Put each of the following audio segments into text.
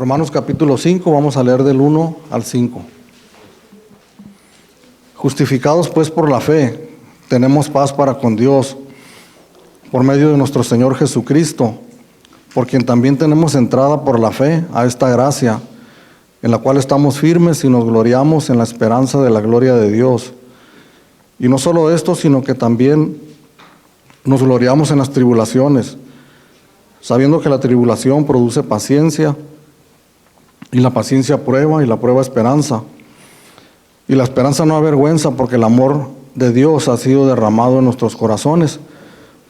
Romanos capítulo 5, vamos a leer del 1 al 5. Justificados pues por la fe, tenemos paz para con Dios, por medio de nuestro Señor Jesucristo, por quien también tenemos entrada por la fe a esta gracia, en la cual estamos firmes y nos gloriamos en la esperanza de la gloria de Dios. Y no solo esto, sino que también nos gloriamos en las tribulaciones, sabiendo que la tribulación produce paciencia, y la paciencia prueba, y la prueba esperanza. Y la esperanza no avergüenza, porque el amor de Dios ha sido derramado en nuestros corazones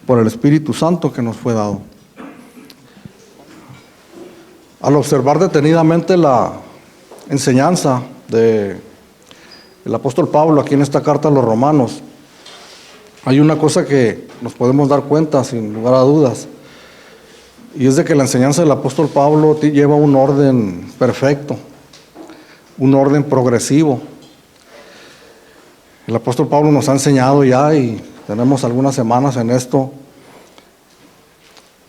por el Espíritu Santo que nos fue dado. Al observar detenidamente la enseñanza del apóstol Pablo aquí en esta carta a los romanos, hay una cosa que nos podemos dar cuenta sin lugar a dudas, y es de que la enseñanza del apóstol Pablo lleva un orden perfecto, un orden progresivo. El apóstol Pablo nos ha enseñado ya, y tenemos algunas semanas en esto,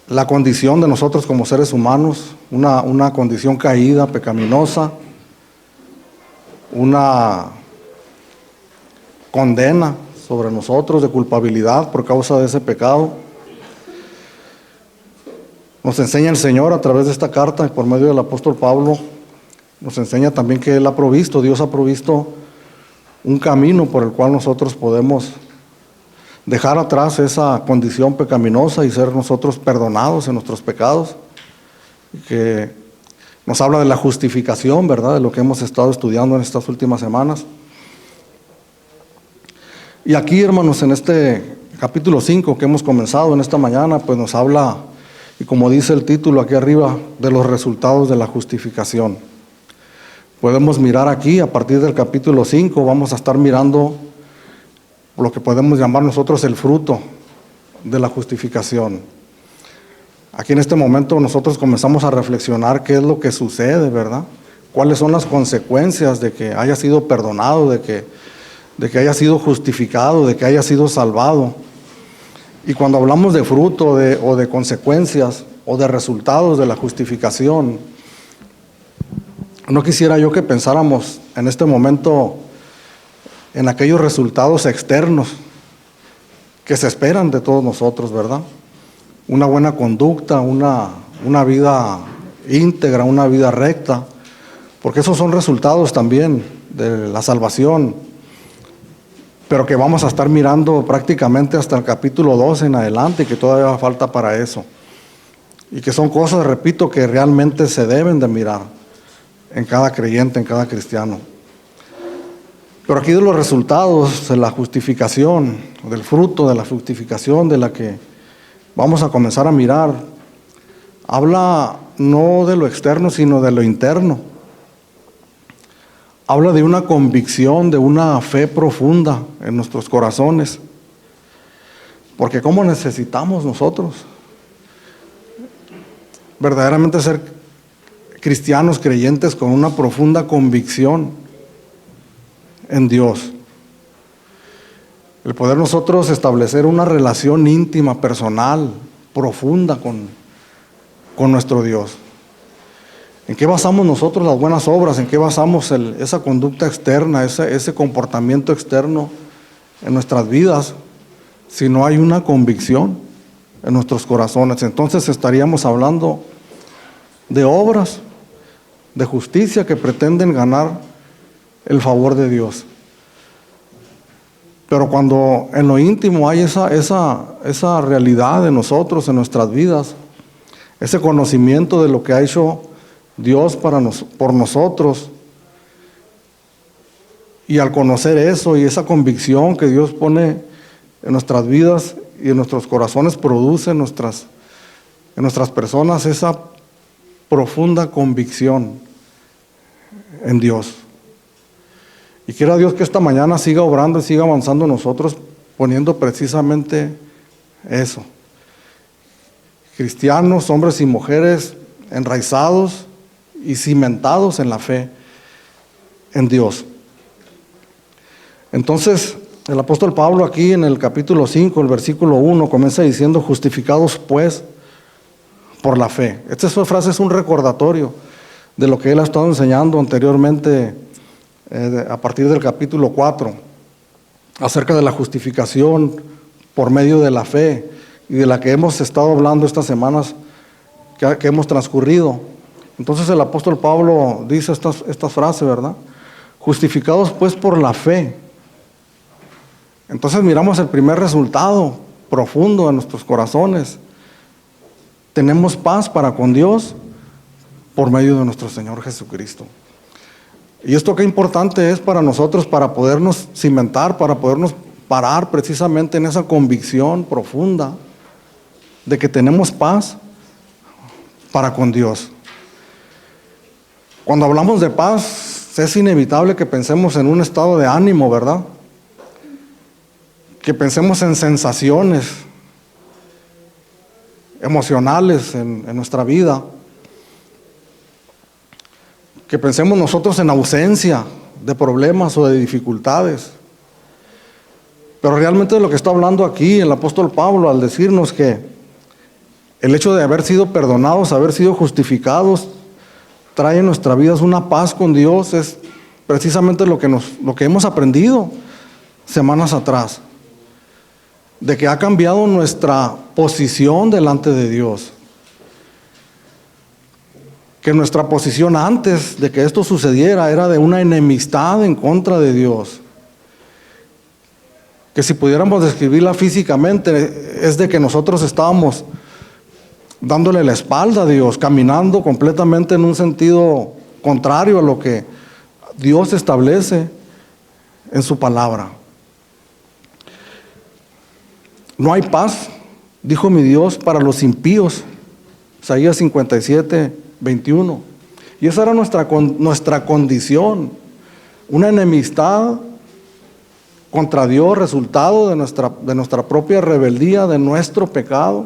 la condición de nosotros como seres humanos, una condición caída, pecaminosa, una condena sobre nosotros de culpabilidad por causa de ese pecado. Nos enseña el Señor a través de esta carta y por medio del apóstol Pablo, nos enseña también que Él ha provisto, Dios ha provisto un camino por el cual nosotros podemos dejar atrás esa condición pecaminosa y ser nosotros perdonados en nuestros pecados, que nos habla de la justificación, ¿verdad?, de lo que hemos estado estudiando en estas últimas semanas. Y aquí, hermanos, en este capítulo 5 que hemos comenzado en esta mañana, pues nos habla, y como dice el título aquí arriba, de los resultados de la justificación. Podemos mirar aquí, a partir del capítulo 5, vamos a estar mirando lo que podemos llamar nosotros el fruto de la justificación. Aquí en este momento nosotros comenzamos a reflexionar qué es lo que sucede, ¿verdad? Cuáles son las consecuencias de que haya sido perdonado, de que haya sido justificado, de que haya sido salvado. Y cuando hablamos de fruto o de consecuencias o de resultados de la justificación, no quisiera yo que pensáramos en este momento en aquellos resultados externos que se esperan de todos nosotros, ¿verdad? Una buena conducta, una vida íntegra, una vida recta, porque esos son resultados también de la salvación, pero que vamos a estar mirando prácticamente hasta el capítulo 12 en adelante, y que todavía falta para eso, y que son cosas, repito, que realmente se deben de mirar en cada creyente, en cada cristiano. Pero aquí de los resultados de la justificación, del fruto de la justificación de la que vamos a comenzar a mirar, habla no de lo externo, sino de lo interno. Habla de una convicción, de una fe profunda en nuestros corazones. Porque ¿cómo necesitamos nosotros verdaderamente ser cristianos creyentes con una profunda convicción en Dios? El poder nosotros establecer una relación íntima, personal, profunda con nuestro Dios. ¿En qué basamos nosotros las buenas obras? ¿En qué basamos esa conducta externa, ese comportamiento externo en nuestras vidas? Si no hay una convicción en nuestros corazones, entonces estaríamos hablando de obras de justicia que pretenden ganar el favor de Dios. Pero cuando en lo íntimo hay esa realidad de nosotros, en nuestras vidas, ese conocimiento de lo que ha hecho Dios por nosotros, y al conocer eso y esa convicción que Dios pone en nuestras vidas y en nuestros corazones, produce en nuestras personas esa profunda convicción en Dios. Y quiera Dios que esta mañana siga obrando y siga avanzando en nosotros, poniendo precisamente eso. Cristianos, hombres y mujeres enraizados y cimentados en la fe en Dios. Entonces, el apóstol Pablo aquí en el capítulo 5, el versículo 1, comienza diciendo: justificados pues por la fe. Esta frase es un recordatorio de lo que él ha estado enseñando anteriormente a partir del capítulo 4, acerca de la justificación por medio de la fe y de la que hemos estado hablando estas semanas que hemos transcurrido. Entonces el apóstol Pablo dice esta frase, ¿verdad? Justificados pues por la fe. Entonces miramos el primer resultado profundo de nuestros corazones. Tenemos paz para con Dios por medio de nuestro Señor Jesucristo. Y esto qué importante es para nosotros, para podernos cimentar, para podernos parar precisamente en esa convicción profunda de que tenemos paz para con Dios. Cuando hablamos de paz, es inevitable que pensemos en un estado de ánimo, ¿verdad? Que pensemos en sensaciones emocionales en nuestra vida. Que pensemos nosotros en ausencia de problemas o de dificultades. Pero realmente de lo que está hablando aquí el apóstol Pablo al decirnos que el hecho de haber sido perdonados, haber sido justificados, trae en nuestra vida una paz con Dios, es precisamente lo que hemos aprendido semanas atrás, de que ha cambiado nuestra posición delante de Dios. Que nuestra posición antes de que esto sucediera era de una enemistad en contra de Dios. Que si pudiéramos describirla físicamente, es de que nosotros estábamos dándole la espalda a Dios, caminando completamente en un sentido contrario a lo que Dios establece en su palabra. No hay paz, dijo mi Dios, para los impíos. Isaías 57:21. Y esa era nuestra condición, una enemistad contra Dios, resultado de nuestra propia rebeldía, de nuestro pecado,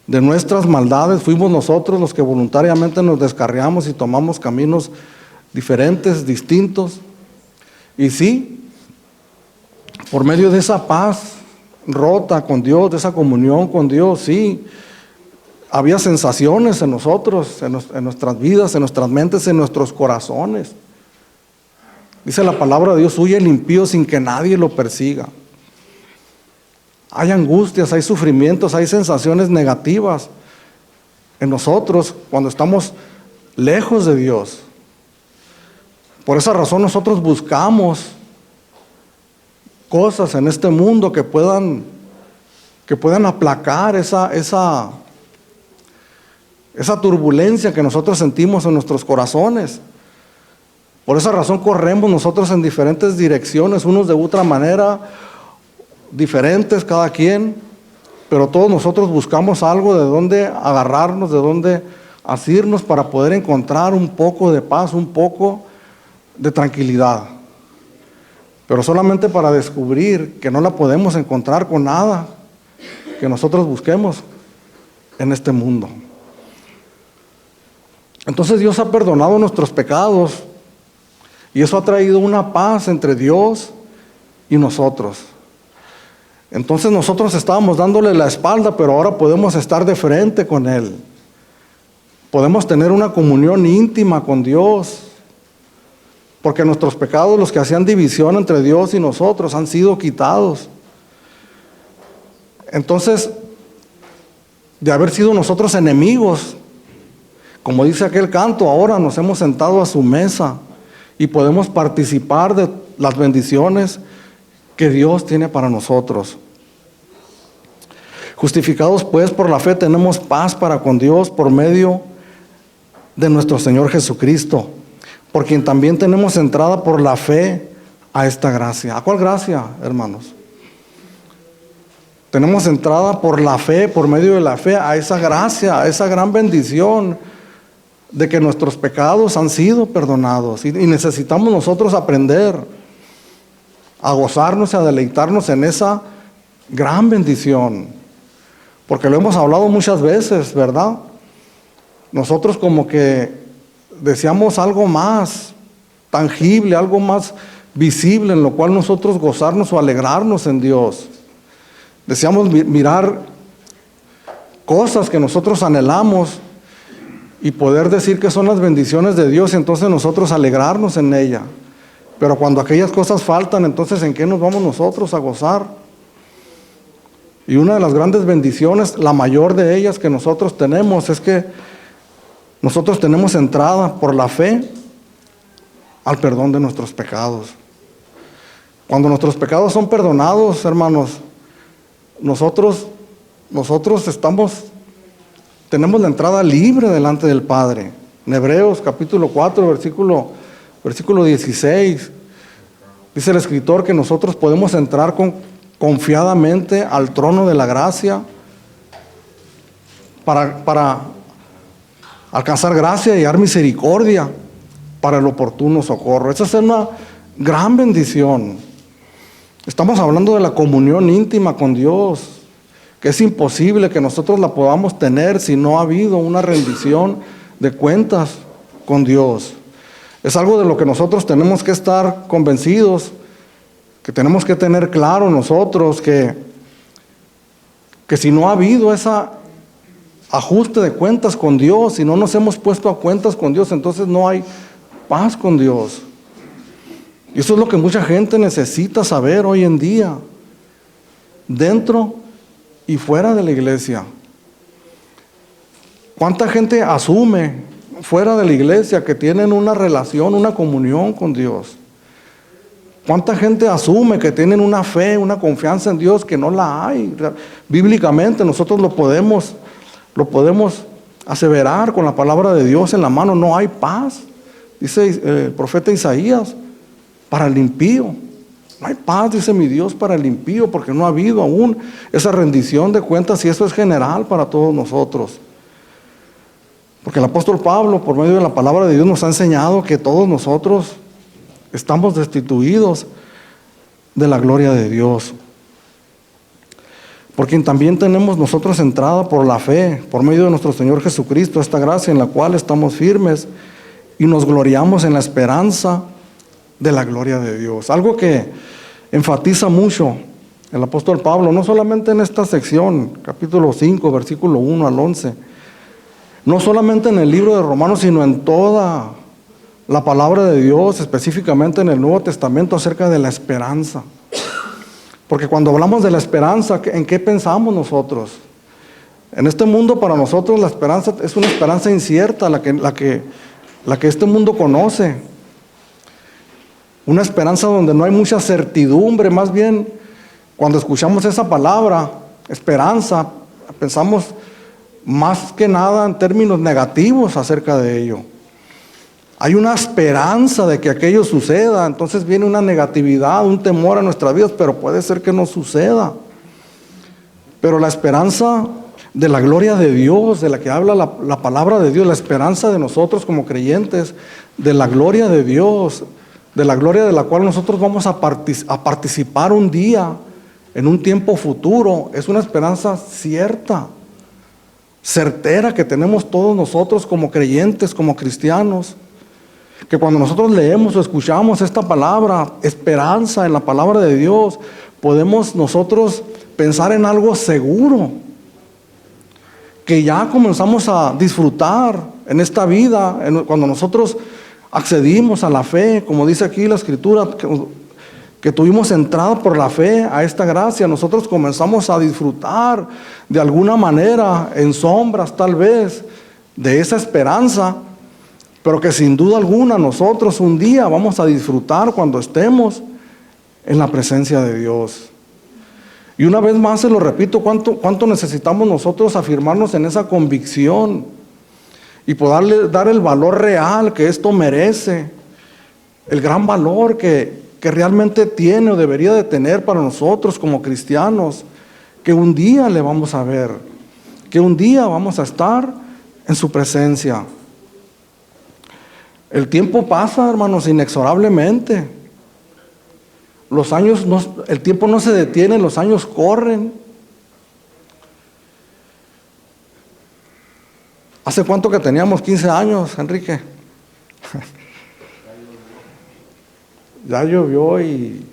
de nuestras maldades. Fuimos nosotros los que voluntariamente nos descarriamos y tomamos caminos diferentes, distintos. Y sí, por medio de esa paz rota con Dios, de esa comunión con Dios, sí, había sensaciones en nosotros, en nuestras vidas, en nuestras mentes, en nuestros corazones. Dice la palabra de Dios: huye el impío sin que nadie lo persiga. Hay angustias, hay sufrimientos, hay sensaciones negativas en nosotros cuando estamos lejos de Dios. Por esa razón nosotros buscamos cosas en este mundo que puedan aplacar esa turbulencia que nosotros sentimos en nuestros corazones. Por esa razón corremos nosotros en diferentes direcciones, unos de otra manera, diferentes cada quien, pero todos nosotros buscamos algo de donde agarrarnos, de donde asirnos para poder encontrar un poco de paz, un poco de tranquilidad. Pero solamente para descubrir que no la podemos encontrar con nada que nosotros busquemos en este mundo. Entonces Dios ha perdonado nuestros pecados y eso ha traído una paz entre Dios y nosotros. Entonces nosotros estábamos dándole la espalda, pero ahora podemos estar de frente con Él. Podemos tener una comunión íntima con Dios, porque nuestros pecados, los que hacían división entre Dios y nosotros, han sido quitados. Entonces, de haber sido nosotros enemigos, como dice aquel canto, ahora nos hemos sentado a su mesa y podemos participar de las bendiciones que Dios tiene para nosotros. Justificados pues por la fe, tenemos paz para con Dios por medio de nuestro Señor Jesucristo, por quien también tenemos entrada por la fe a esta gracia. ¿A cuál gracia, hermanos? Tenemos entrada por la fe, por medio de la fe, a esa gracia, a esa gran bendición de que nuestros pecados han sido perdonados. Y necesitamos nosotros aprender a gozarnos y a deleitarnos en esa gran bendición. Porque lo hemos hablado muchas veces, ¿verdad? Nosotros como que deseamos algo más tangible, algo más visible, en lo cual nosotros gozarnos o alegrarnos en Dios. Deseamos mirar cosas que nosotros anhelamos y poder decir que son las bendiciones de Dios, y entonces nosotros alegrarnos en ella. Pero cuando aquellas cosas faltan, entonces ¿en qué nos vamos nosotros a gozar? Y una de las grandes bendiciones, la mayor de ellas que nosotros tenemos, es que nosotros tenemos entrada por la fe al perdón de nuestros pecados. Cuando nuestros pecados son perdonados, hermanos, nosotros tenemos la entrada libre delante del Padre. En Hebreos capítulo 4, versículo 16, dice el escritor que nosotros podemos entrar confiadamente al trono de la gracia para alcanzar gracia y hallar misericordia para el oportuno socorro. Esa es una gran bendición. Estamos hablando de la comunión íntima con Dios, que es imposible que nosotros la podamos tener si no ha habido una rendición de cuentas con Dios. Es algo de lo que nosotros tenemos que estar convencidos, que tenemos que tener claro nosotros, que si no ha habido ese ajuste de cuentas con Dios, si no nos hemos puesto a cuentas con Dios, entonces no hay paz con Dios. Y eso es lo que mucha gente necesita saber hoy en día, dentro y fuera de la iglesia. ¿Cuánta gente asume fuera de la iglesia que tienen una relación, una comunión con Dios? ¿Cuánta gente asume que tienen una fe, una confianza en Dios que no la hay? Bíblicamente nosotros lo podemos aseverar con la palabra de Dios en la mano. No hay paz, dice el profeta Isaías, para el impío. No hay paz, dice mi Dios, para el impío, porque no ha habido aún esa rendición de cuentas, y eso es general para todos nosotros. Porque el apóstol Pablo, por medio de la palabra de Dios, nos ha enseñado que todos nosotros estamos destituidos de la gloria de Dios. Porque también tenemos nosotros entrada por la fe, por medio de nuestro Señor Jesucristo, esta gracia en la cual estamos firmes y nos gloriamos en la esperanza de la gloria de Dios. Algo que enfatiza mucho el apóstol Pablo, no solamente en esta sección, capítulo 5, versículo 1 al 11, no solamente en el libro de Romanos, sino en toda la palabra de Dios, específicamente en el Nuevo Testamento, acerca de la esperanza. Porque cuando hablamos de la esperanza, ¿en qué pensamos nosotros? En este mundo, para nosotros la esperanza es una esperanza incierta, la que este mundo conoce. Una esperanza donde no hay mucha certidumbre. Más bien, cuando escuchamos esa palabra, esperanza, pensamos más que nada en términos negativos acerca de ello. Hay una esperanza de que aquello suceda, entonces viene una negatividad, un temor a nuestras vidas, pero puede ser que no suceda. Pero la esperanza de la gloria de Dios, de la que habla la palabra de Dios, la esperanza de nosotros como creyentes, de la gloria de Dios, de la gloria de la cual nosotros vamos a participar un día, en un tiempo futuro, es una esperanza cierta, certera, que tenemos todos nosotros como creyentes, como cristianos. Que cuando nosotros leemos o escuchamos esta palabra, esperanza en la palabra de Dios, podemos nosotros pensar en algo seguro, que ya comenzamos a disfrutar en esta vida, cuando nosotros accedimos a la fe, como dice aquí la Escritura, que tuvimos entrada por la fe a esta gracia, nosotros comenzamos a disfrutar de alguna manera, en sombras tal vez, de esa esperanza, pero que sin duda alguna nosotros un día vamos a disfrutar cuando estemos en la presencia de Dios. Y una vez más se lo repito, cuánto necesitamos nosotros afirmarnos en esa convicción y poderle dar el valor real que esto merece, el gran valor que realmente tiene o debería de tener para nosotros como cristianos, que un día le vamos a ver, que un día vamos a estar en su presencia. El tiempo pasa, hermanos, inexorablemente. El tiempo no se detiene, los años corren. ¿Hace cuánto que teníamos 15 años, Enrique? Ya llovió y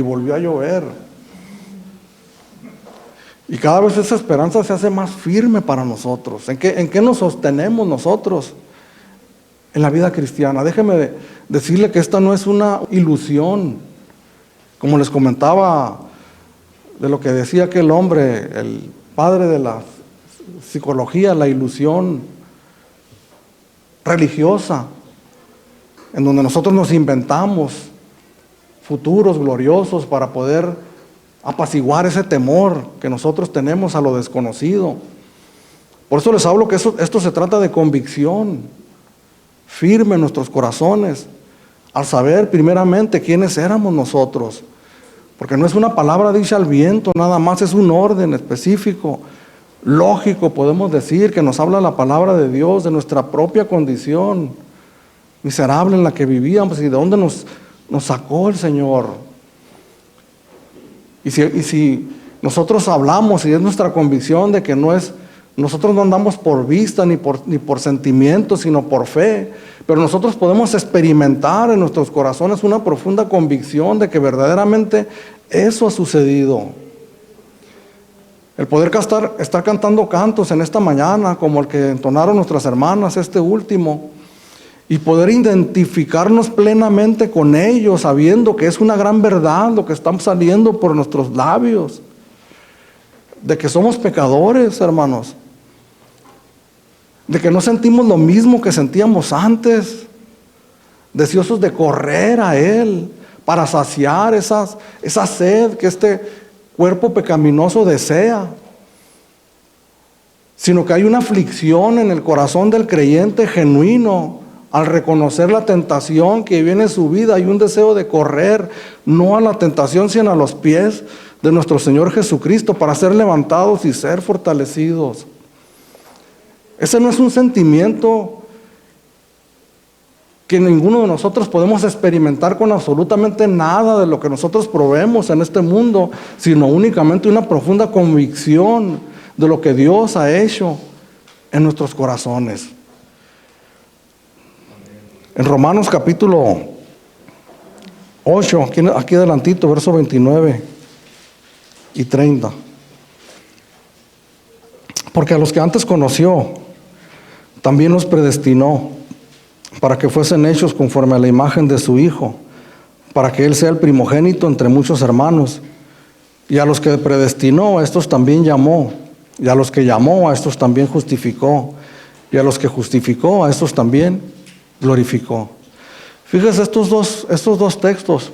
volvió a llover. Y cada vez esa esperanza se hace más firme para nosotros. ¿En qué nos sostenemos nosotros en la vida cristiana? Déjeme decirle que esta no es una ilusión. Como les comentaba de lo que decía aquel hombre, el padre de la psicología, la ilusión religiosa, en donde nosotros nos inventamos futuros gloriosos para poder apaciguar ese temor que nosotros tenemos a lo desconocido. Por eso les hablo que esto se trata de convicción firme en nuestros corazones, al saber primeramente quiénes éramos nosotros, porque no es una palabra dicha al viento, nada más es un orden específico, lógico, podemos decir, que nos habla la palabra de Dios, de nuestra propia condición miserable en la que vivíamos y de dónde nos sacó el Señor. Y si nosotros hablamos y es nuestra convicción de que nosotros no andamos por vista ni por sentimientos, sino por fe, pero nosotros podemos experimentar en nuestros corazones una profunda convicción de que verdaderamente eso ha sucedido. El poder estar cantando cantos en esta mañana, como el que entonaron nuestras hermanas, este último, y poder identificarnos plenamente con ellos, sabiendo que es una gran verdad lo que está saliendo por nuestros labios, de que somos pecadores, hermanos, de que no sentimos lo mismo que sentíamos antes, deseosos de correr a Él para saciar esa sed que este cuerpo pecaminoso desea, sino que hay una aflicción en el corazón del creyente genuino al reconocer la tentación que viene en su vida. Hay un deseo de correr, no a la tentación, sino a los pies de nuestro Señor Jesucristo para ser levantados y ser fortalecidos. Ese no es un sentimiento que ninguno de nosotros podemos experimentar con absolutamente nada de lo que nosotros probemos en este mundo, sino únicamente una profunda convicción de lo que Dios ha hecho en nuestros corazones. En Romanos capítulo 8, aquí adelantito, verso 29 y 30. Porque a los que antes conoció, también los predestinó para que fuesen hechos conforme a la imagen de su Hijo, para que Él sea el primogénito entre muchos hermanos. Y a los que predestinó, a estos también llamó. Y a los que llamó, a estos también justificó. Y a los que justificó, a estos también glorificó. Fíjese estos dos textos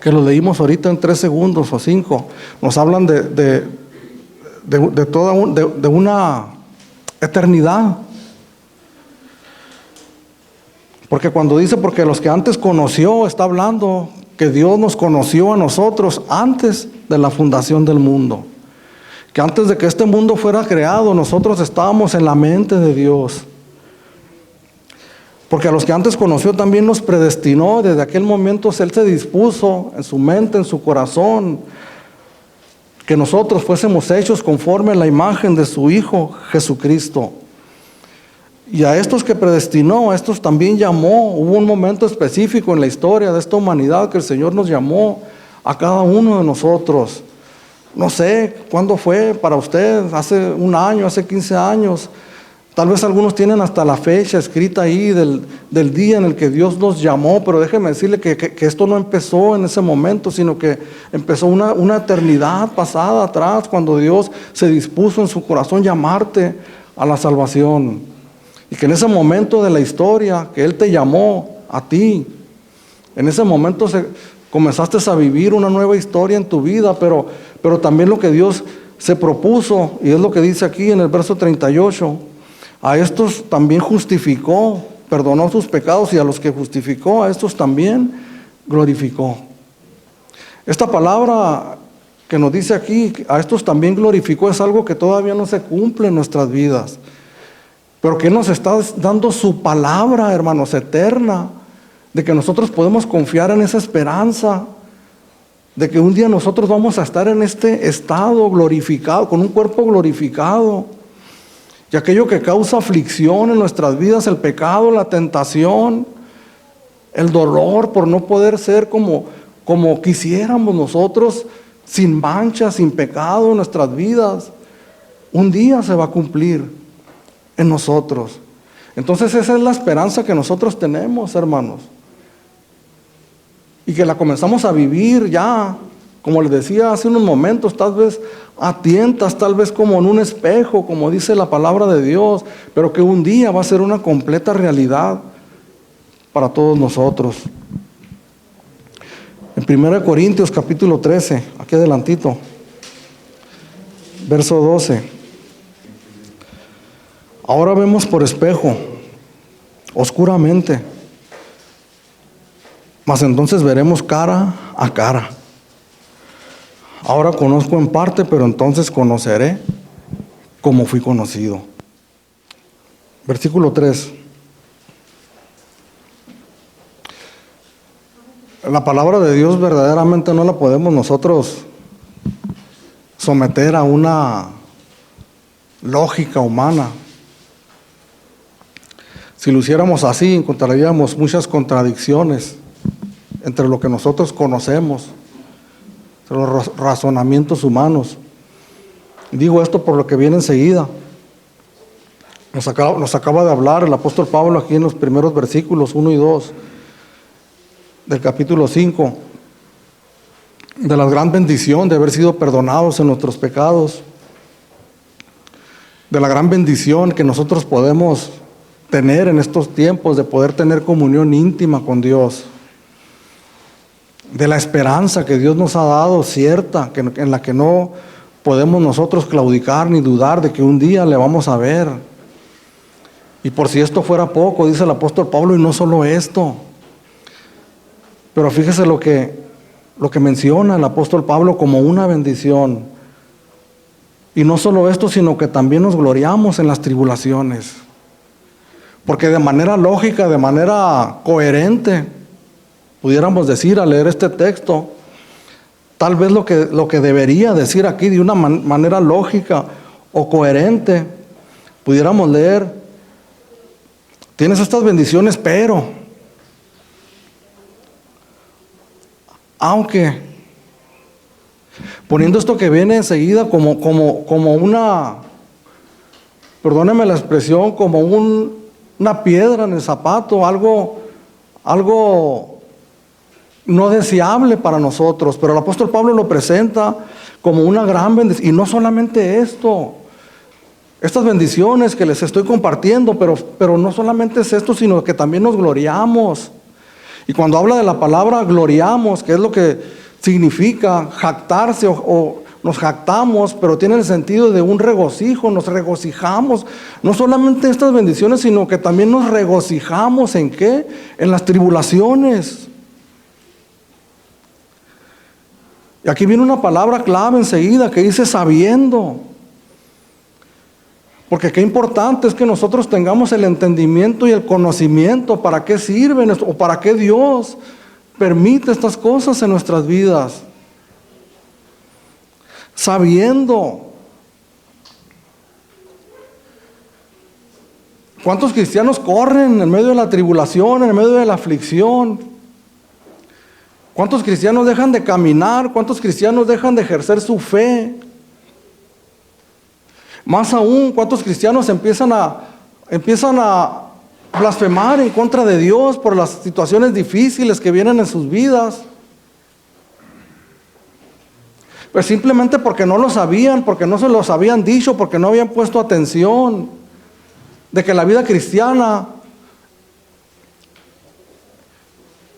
que los leímos ahorita en 3 segundos o 5, nos hablan de una eternidad. Porque cuando dice, porque los que antes conoció, está hablando que Dios nos conoció a nosotros antes de la fundación del mundo. Que antes de que este mundo fuera creado, nosotros estábamos en la mente de Dios. Porque a los que antes conoció también nos predestinó. Desde aquel momento Él se dispuso en su mente, en su corazón, que nosotros fuésemos hechos conforme a la imagen de su Hijo Jesucristo. Y a estos que predestinó, a estos también llamó. Hubo un momento específico en la historia de esta humanidad que el Señor nos llamó a cada uno de nosotros. No sé cuándo fue para usted, hace un año, hace 15 años. Tal vez algunos tienen hasta la fecha escrita ahí del día en el que Dios nos llamó, pero déjeme decirle que esto no empezó en ese momento, sino que empezó una eternidad pasada atrás, cuando Dios se dispuso en su corazón llamarte a la salvación. Y que en ese momento de la historia que Él te llamó a ti, en ese momento comenzaste a vivir una nueva historia en tu vida, pero también lo que Dios se propuso, y es lo que dice aquí en el verso 38, a estos también justificó, perdonó sus pecados, y a los que justificó, a estos también glorificó. Esta palabra que nos dice aquí, a estos también glorificó, es algo que todavía no se cumple en nuestras vidas, pero que nos está dando su palabra, hermanos, eterna, de que nosotros podemos confiar en esa esperanza, de que un día nosotros vamos a estar en este estado glorificado, con un cuerpo glorificado. Y aquello que causa aflicción en nuestras vidas, el pecado, la tentación, el dolor por no poder ser como quisiéramos nosotros, sin mancha, sin pecado en nuestras vidas, un día se va a cumplir en nosotros. Entonces esa es la esperanza que nosotros tenemos, hermanos. Y que la comenzamos a vivir ya, como les decía hace unos momentos, tal vez a tientas, tal vez como en un espejo, como dice la palabra de Dios, pero que un día va a ser una completa realidad para todos nosotros. En 1 Corintios capítulo 13, aquí adelantito, verso 12. Ahora vemos por espejo, oscuramente, mas entonces veremos cara a cara. Ahora conozco en parte, pero entonces conoceré como fui conocido. Versículo 3. La palabra de Dios verdaderamente no la podemos nosotros someter a una lógica humana. Si lo hiciéramos así, encontraríamos muchas contradicciones entre lo que nosotros conocemos, entre los razonamientos humanos. Digo esto por lo que viene enseguida. Nos acaba de hablar el apóstol Pablo aquí en los primeros versículos 1 y 2 del capítulo 5, de la gran bendición de haber sido perdonados en nuestros pecados, de la gran bendición que nosotros podemos tener en estos tiempos, de poder tener comunión íntima con Dios, de la esperanza que Dios nos ha dado cierta, en la que no podemos nosotros claudicar ni dudar de que un día le vamos a ver. Y por si esto fuera poco, dice el apóstol Pablo, y no solo esto, pero fíjese lo que menciona el apóstol Pablo como una bendición. Y no solo esto, sino que también nos gloriamos en las tribulaciones. Porque de manera lógica, de manera coherente, pudiéramos decir al leer este texto, tal vez lo que debería decir aquí de una manera lógica o coherente, pudiéramos leer, tienes estas bendiciones, pero aunque, poniendo esto que viene enseguida como una, perdóneme la expresión, como una piedra en el zapato, algo no deseable para nosotros, pero el apóstol Pablo lo presenta como una gran bendición. Y no solamente esto, estas bendiciones que les estoy compartiendo, pero no solamente es esto, sino que también nos gloriamos. Y cuando habla de la palabra gloriamos, que es lo que significa jactarse o nos jactamos, pero tiene el sentido de un regocijo, nos regocijamos. No solamente estas bendiciones, sino que también nos regocijamos ¿en qué? En las tribulaciones. Y aquí viene una palabra clave enseguida que dice sabiendo. Porque qué importante es que nosotros tengamos el entendimiento y el conocimiento para qué sirven o para qué Dios permite estas cosas en nuestras vidas. Sabiendo. ¿Cuántos cristianos corren en medio de la tribulación, en medio de la aflicción? ¿Cuántos cristianos dejan de caminar? ¿Cuántos cristianos dejan de ejercer su fe? Más aún, ¿cuántos cristianos empiezan a blasfemar en contra de Dios por las situaciones difíciles que vienen en sus vidas? Pues simplemente porque no lo sabían, porque no se los habían dicho, porque no habían puesto atención de que la vida cristiana,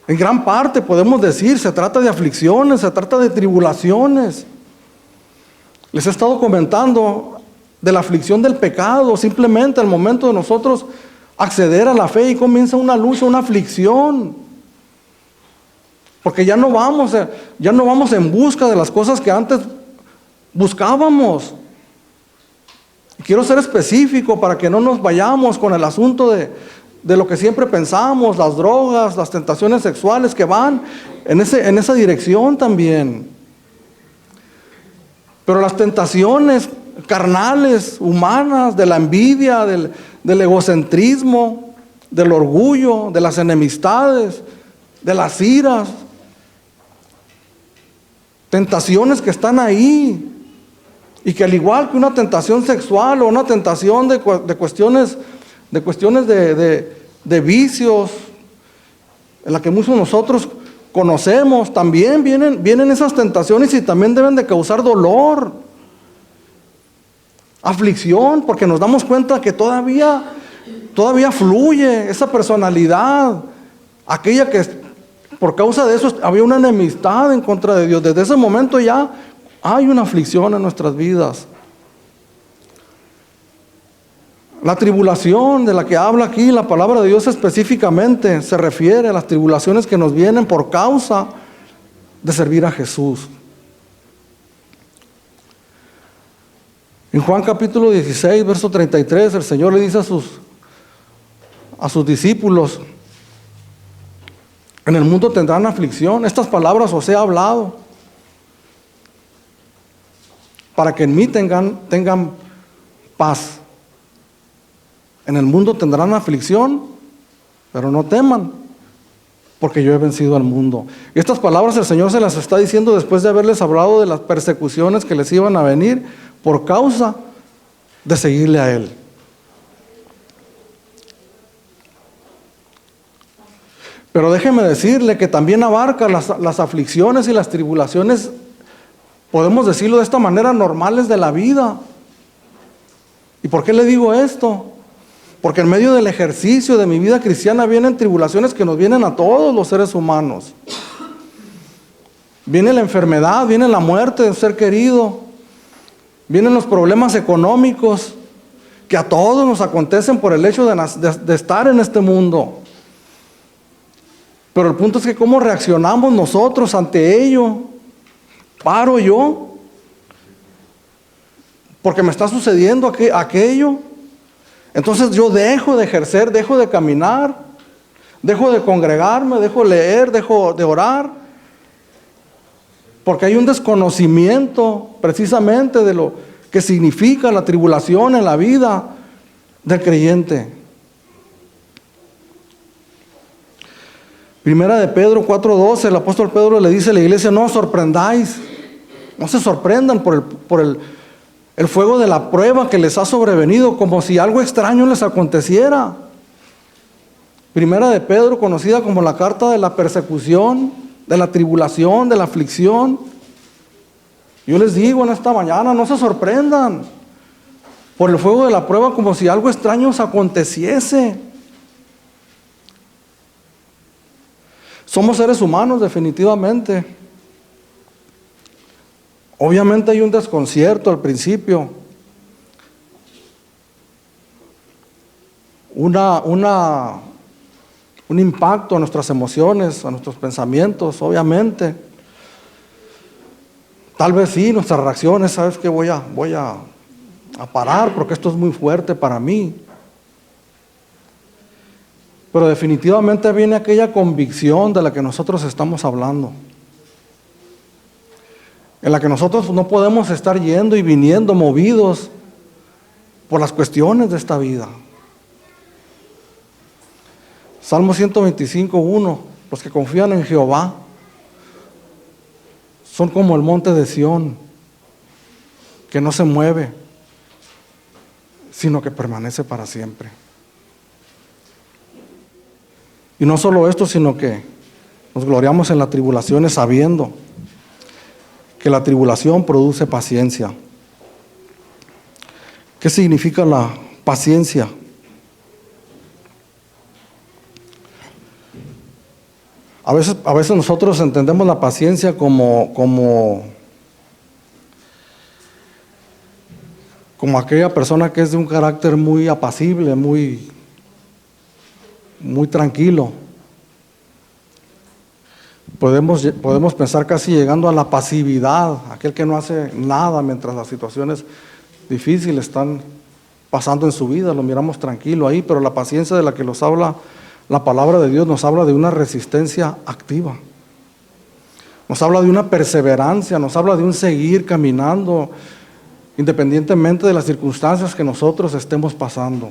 en gran parte podemos decir, se trata de aflicciones, se trata de tribulaciones. Les he estado comentando de la aflicción del pecado, simplemente al momento de nosotros acceder a la fe y comienza una lucha, una aflicción. Porque ya no vamos en busca de las cosas que antes buscábamos. Quiero ser específico para que no nos vayamos con el asunto de lo que siempre pensamos, las drogas, las tentaciones sexuales que van en esa dirección también. Pero las tentaciones carnales, humanas, de la envidia, del egocentrismo, del orgullo, de las enemistades, de las iras, Tentaciones que están ahí. Y que al igual que una tentación sexual o una tentación de cuestiones de vicios, en la que muchos de nosotros conocemos, también vienen esas tentaciones y también deben de causar dolor, aflicción, porque nos damos cuenta que todavía fluye esa personalidad, aquella que por causa de eso había una enemistad en contra de Dios. Desde ese momento ya hay una aflicción en nuestras vidas. La tribulación de la que habla aquí la palabra de Dios específicamente se refiere a las tribulaciones que nos vienen por causa de servir a Jesús. En Juan capítulo 16, verso 33, el Señor le dice a sus discípulos: en el mundo tendrán aflicción. Estas palabras os he hablado para que en mí tengan paz. En el mundo tendrán aflicción, pero no teman, porque yo he vencido al mundo. Y estas palabras el Señor se las está diciendo después de haberles hablado de las persecuciones que les iban a venir por causa de seguirle a Él. Pero déjeme decirle que también abarca las aflicciones y las tribulaciones, podemos decirlo de esta manera, normales de la vida. ¿Y por qué le digo esto? Porque en medio del ejercicio de mi vida cristiana vienen tribulaciones que nos vienen a todos los seres humanos. Viene la enfermedad, viene la muerte de un ser querido, vienen los problemas económicos que a todos nos acontecen por el hecho de estar en este mundo. Pero el punto es que cómo reaccionamos nosotros ante ello. ¿Paro yo? Porque me está sucediendo aquello. Entonces yo dejo de ejercer, dejo de caminar, dejo de congregarme, dejo de leer, dejo de orar. Porque hay un desconocimiento precisamente de lo que significa la tribulación en la vida del creyente. Primera de Pedro 4:12, el apóstol Pedro le dice a la iglesia: no os sorprendáis, no se sorprendan por el fuego de la prueba que les ha sobrevenido, como si algo extraño les aconteciera. Primera de Pedro, conocida como la carta de la persecución, de la tribulación, de la aflicción. Yo les digo en esta mañana, no se sorprendan por el fuego de la prueba como si algo extraño os aconteciese. Somos seres humanos, definitivamente. Obviamente hay un desconcierto al principio. Un impacto a nuestras emociones, a nuestros pensamientos, obviamente. Tal vez sí, nuestras reacciones, ¿sabes qué? Voy a parar porque esto es muy fuerte para mí. Pero definitivamente viene aquella convicción de la que nosotros estamos hablando, en la que nosotros no podemos estar yendo y viniendo movidos por las cuestiones de esta vida. Salmo 125:1, los que confían en Jehová son como el monte de Sión, que no se mueve, sino que permanece para siempre. Y no solo esto, sino que nos gloriamos en las tribulaciones sabiendo que la tribulación produce paciencia. ¿Qué significa la paciencia? A veces nosotros entendemos la paciencia como aquella persona que es de un carácter muy apacible, muy tranquilo. Podemos pensar casi llegando a la pasividad, aquel que no hace nada mientras las situaciones difíciles están pasando en su vida, lo miramos tranquilo ahí, pero la paciencia de la que nos habla la palabra de Dios nos habla de una resistencia activa, nos habla de una perseverancia, nos habla de un seguir caminando independientemente de las circunstancias que nosotros estemos pasando.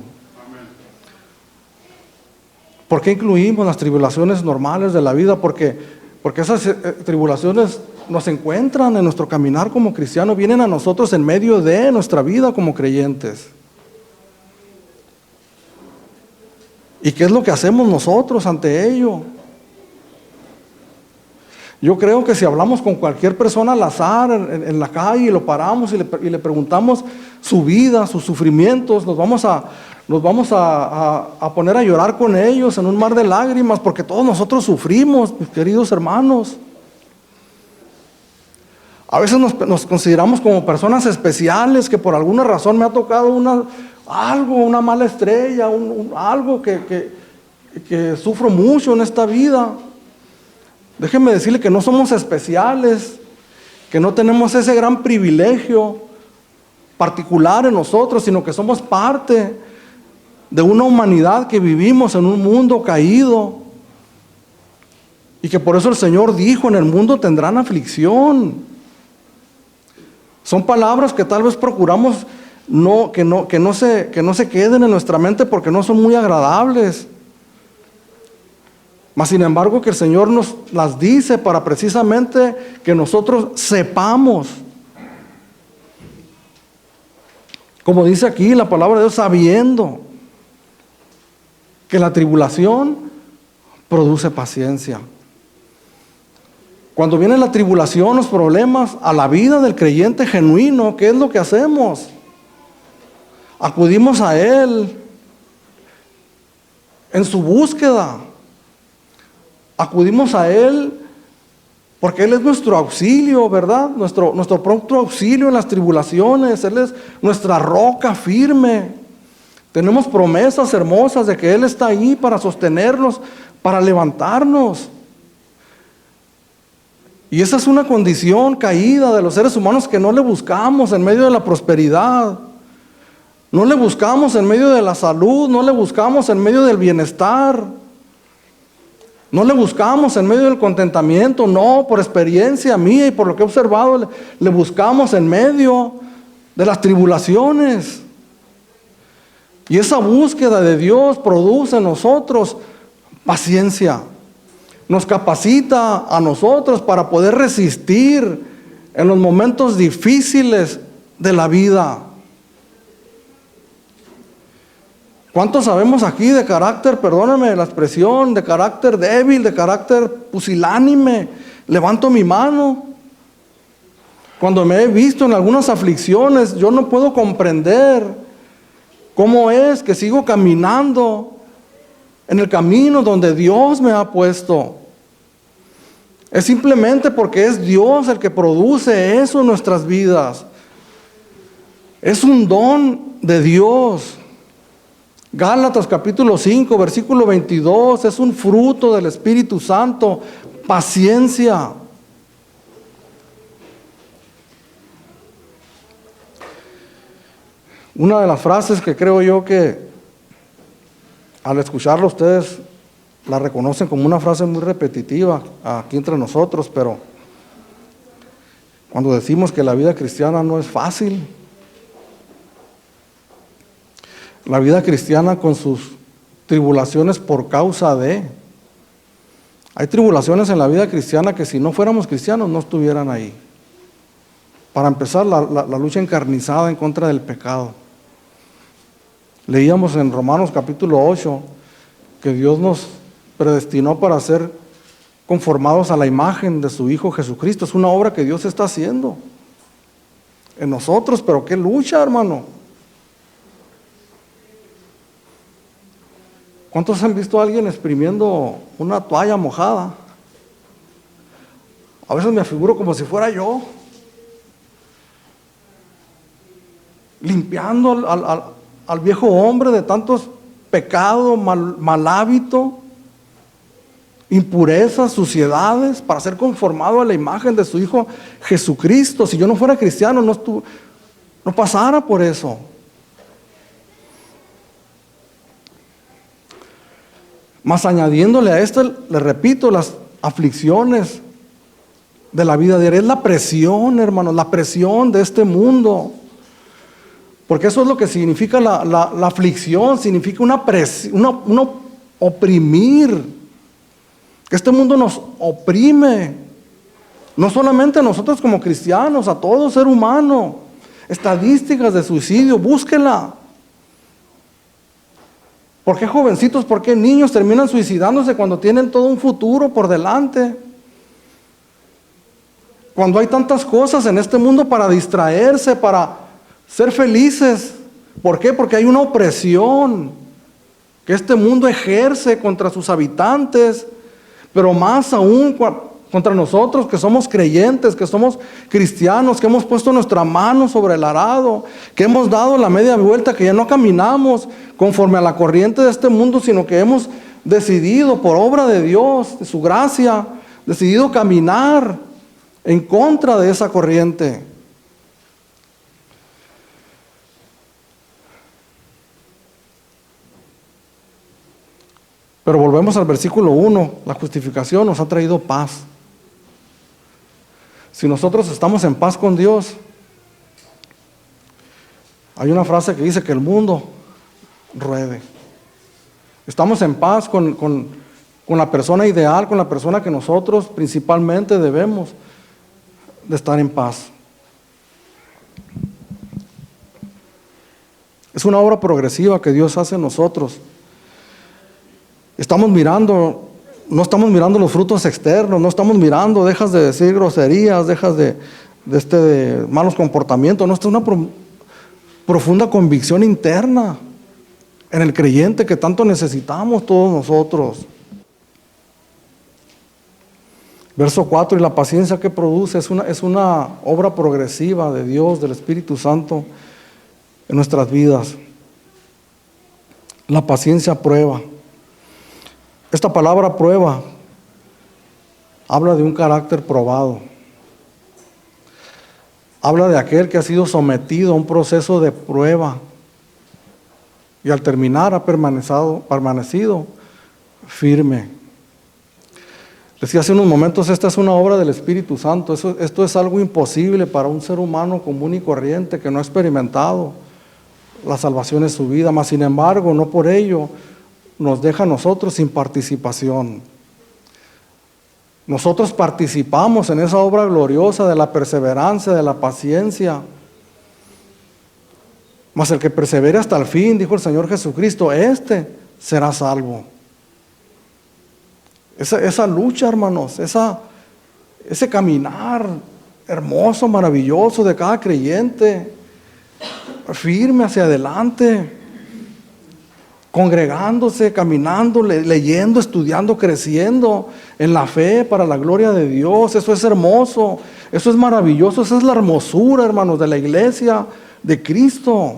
¿Por qué incluimos las tribulaciones normales de la vida? Porque esas tribulaciones nos encuentran en nuestro caminar como cristianos, vienen a nosotros en medio de nuestra vida como creyentes. ¿Y qué es lo que hacemos nosotros ante ello? Yo creo que si hablamos con cualquier persona al azar en la calle y lo paramos y le preguntamos su vida, sus sufrimientos, nos vamos a poner a llorar con ellos en un mar de lágrimas, porque todos nosotros sufrimos, mis queridos hermanos. A veces nos consideramos como personas especiales, que por alguna razón me ha tocado una mala estrella, algo que sufro mucho en esta vida. Déjenme decirle que no somos especiales, que no tenemos ese gran privilegio particular en nosotros, sino que somos parte de una humanidad que vivimos en un mundo caído, y que por eso el Señor dijo: en el mundo tendrán aflicción. Son palabras que tal vez procuramos que no se queden en nuestra mente, porque no son muy agradables. Mas sin embargo que el Señor nos las dice para precisamente que nosotros sepamos, como dice aquí la palabra de Dios, sabiendo que la tribulación produce paciencia. Cuando viene la tribulación, los problemas a la vida del creyente genuino, ¿qué es lo que hacemos? Acudimos a Él en su búsqueda. Acudimos a Él porque Él es nuestro auxilio, ¿verdad? Nuestro pronto auxilio en las tribulaciones. Él es nuestra roca firme. Tenemos promesas hermosas de que Él está ahí para sostenernos, para levantarnos. Y esa es una condición caída de los seres humanos, que no le buscamos en medio de la prosperidad. No le buscamos en medio de la salud, no le buscamos en medio del bienestar. No le buscamos en medio del contentamiento, no, por experiencia mía y por lo que he observado, le buscamos en medio de las tribulaciones. Y esa búsqueda de Dios produce en nosotros paciencia. Nos capacita a nosotros para poder resistir en los momentos difíciles de la vida. ¿Cuántos sabemos aquí de carácter, perdóname la expresión, de carácter débil, de carácter pusilánime? Levanto mi mano. Cuando me he visto en algunas aflicciones, yo no puedo comprender cómo es que sigo caminando en el camino donde Dios me ha puesto. Es simplemente porque es Dios el que produce eso en nuestras vidas. Es un don de Dios. Gálatas capítulo 5, versículo 22, es un fruto del Espíritu Santo, paciencia. Una de las frases que creo yo que al escucharla ustedes la reconocen como una frase muy repetitiva aquí entre nosotros, pero cuando decimos que la vida cristiana no es fácil, la vida cristiana con sus tribulaciones por causa de... Hay tribulaciones en la vida cristiana que si no fuéramos cristianos no estuvieran ahí. Para empezar, la lucha encarnizada en contra del pecado. Leíamos en Romanos capítulo 8 que Dios nos predestinó para ser conformados a la imagen de su Hijo Jesucristo. Es una obra que Dios está haciendo en nosotros, pero qué lucha, hermano. ¿Cuántos han visto a alguien exprimiendo una toalla mojada? A veces me figuro como si fuera yo, limpiando al viejo hombre de tantos pecados, mal hábito, impurezas, suciedades, para ser conformado a la imagen de su Hijo Jesucristo. Si yo no fuera cristiano, no pasara por eso. Más añadiéndole a esto, le repito, las aflicciones de la vida diaria, es la presión, hermanos, la presión de este mundo. Porque eso es lo que significa la aflicción, significa una presión, oprimir. Que este mundo nos oprime No solamente a nosotros como cristianos, a todo ser humano. Estadísticas de suicidio, búsquela. ¿Por qué jovencitos, por qué niños terminan suicidándose cuando tienen todo un futuro por delante? Cuando hay tantas cosas en este mundo para distraerse, para ser felices. ¿Por qué? Porque hay una opresión que este mundo ejerce contra sus habitantes, pero más aún contra nosotros que somos creyentes, que somos cristianos, que hemos puesto nuestra mano sobre el arado, que hemos dado la media vuelta, que ya no caminamos conforme a la corriente de este mundo, sino que hemos decidido por obra de Dios, de su gracia, decidido caminar en contra de esa corriente. Pero volvemos al versículo 1, la justificación nos ha traído paz. Si nosotros estamos en paz con Dios, hay una frase que dice que el mundo ruede. Estamos en paz con la persona ideal, con la persona que nosotros principalmente debemos de estar en paz. Es una obra progresiva que Dios hace en nosotros. No estamos mirando los frutos externos, no estamos mirando, dejas de decir groserías, dejas de malos comportamientos, no, esto es una profunda convicción interna en el creyente que tanto necesitamos todos nosotros. Verso 4, y la paciencia que produce es una obra progresiva de Dios, del Espíritu Santo en nuestras vidas. La paciencia prueba. Esta palabra prueba habla de un carácter probado. Habla de aquel que ha sido sometido a un proceso de prueba y al terminar ha permanecido firme. Decía hace unos momentos, esta es una obra del Espíritu Santo. Esto es algo imposible para un ser humano común y corriente que no ha experimentado la salvación en su vida, mas sin embargo, no por ello nos deja a nosotros sin participación. Nosotros participamos en esa obra gloriosa de la perseverancia, de la paciencia. Mas el que persevere hasta el fin, dijo el Señor Jesucristo, este será salvo. Esa lucha, hermanos, ese caminar hermoso, maravilloso de cada creyente, firme hacia adelante, congregándose, caminando, leyendo, estudiando, creciendo en la fe para la gloria de Dios. Eso es hermoso, eso es maravilloso, esa es la hermosura, hermanos, de la iglesia de Cristo.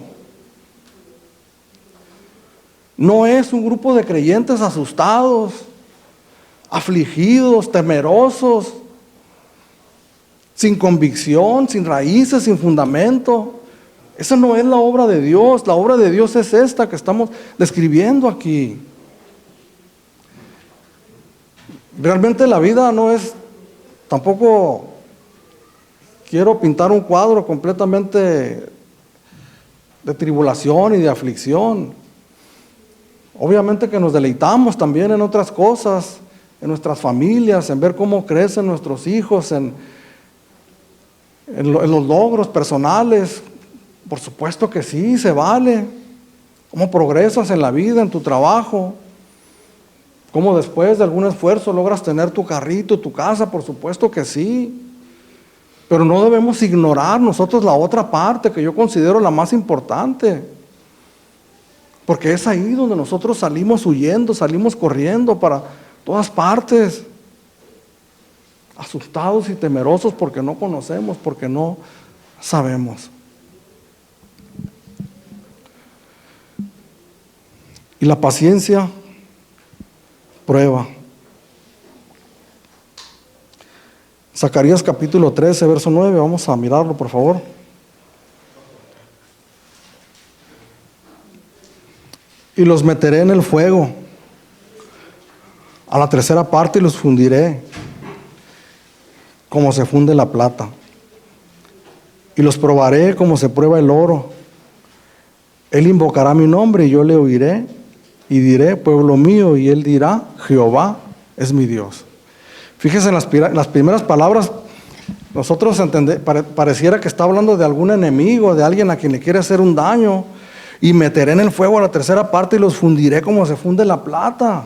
No es un grupo de creyentes asustados, afligidos, temerosos, sin convicción, sin raíces, sin fundamento. Esa no es la obra de Dios. La obra de Dios es esta que estamos describiendo aquí. Realmente la vida no es, tampoco quiero pintar un cuadro completamente de tribulación y de aflicción. Obviamente que nos deleitamos también en otras cosas, en nuestras familias, en ver cómo crecen nuestros hijos, en los logros personales. Por supuesto que sí, se vale. Cómo progresas en la vida, en tu trabajo. Cómo después de algún esfuerzo logras tener tu carrito, tu casa, por supuesto que sí. Pero no debemos ignorar nosotros la otra parte que yo considero la más importante. Porque es ahí donde nosotros salimos huyendo, salimos corriendo para todas partes. Asustados y temerosos porque no conocemos, porque no sabemos. Y la paciencia prueba. Zacarías capítulo 13, verso 9, vamos a mirarlo por favor. Y los meteré en el fuego, a la tercera parte, y los fundiré, como se funde la plata. Y los probaré como se prueba el oro. Él invocará mi nombre y yo le oiré. Y diré, pueblo mío, y él dirá, Jehová es mi Dios. Fíjese en las primeras palabras Nosotros pareciera que está hablando de algún enemigo, de alguien a quien le quiere hacer un daño. Y meteré en el fuego a la tercera parte y los fundiré como se funde la plata.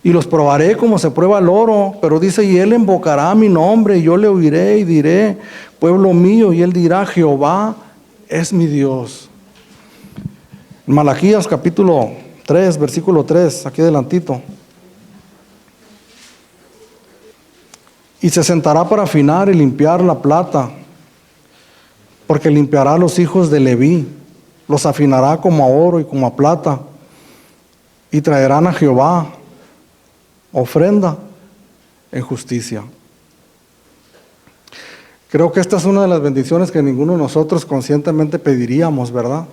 Y los probaré como se prueba el oro. Pero dice, y él invocará mi nombre, y yo le oiré y diré, pueblo mío, y él dirá, Jehová es mi Dios. Malaquías capítulo 3, versículo 3, aquí adelantito. Y se sentará para afinar y limpiar la plata, porque limpiará a los hijos de Leví, los afinará como a oro y como a plata, y traerán a Jehová ofrenda en justicia. Creo que esta es una de las bendiciones que ninguno de nosotros conscientemente pediríamos, ¿verdad?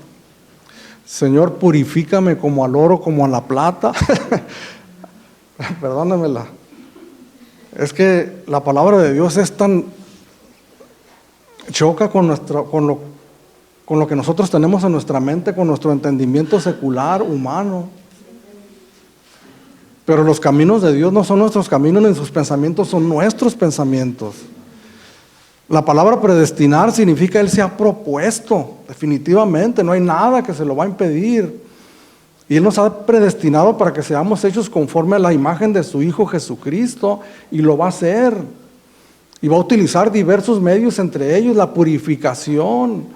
Señor, purifícame como al oro, como a la plata. Perdónamela. Es que la palabra de Dios es tan... choca con lo que nosotros tenemos en nuestra mente, con nuestro entendimiento secular, humano. Pero los caminos de Dios no son nuestros caminos, ni sus pensamientos son nuestros pensamientos. La palabra predestinar significa Él se ha propuesto, definitivamente, no hay nada que se lo va a impedir. Y Él nos ha predestinado para que seamos hechos conforme a la imagen de su Hijo Jesucristo, y lo va a hacer. Y va a utilizar diversos medios, entre ellos la purificación,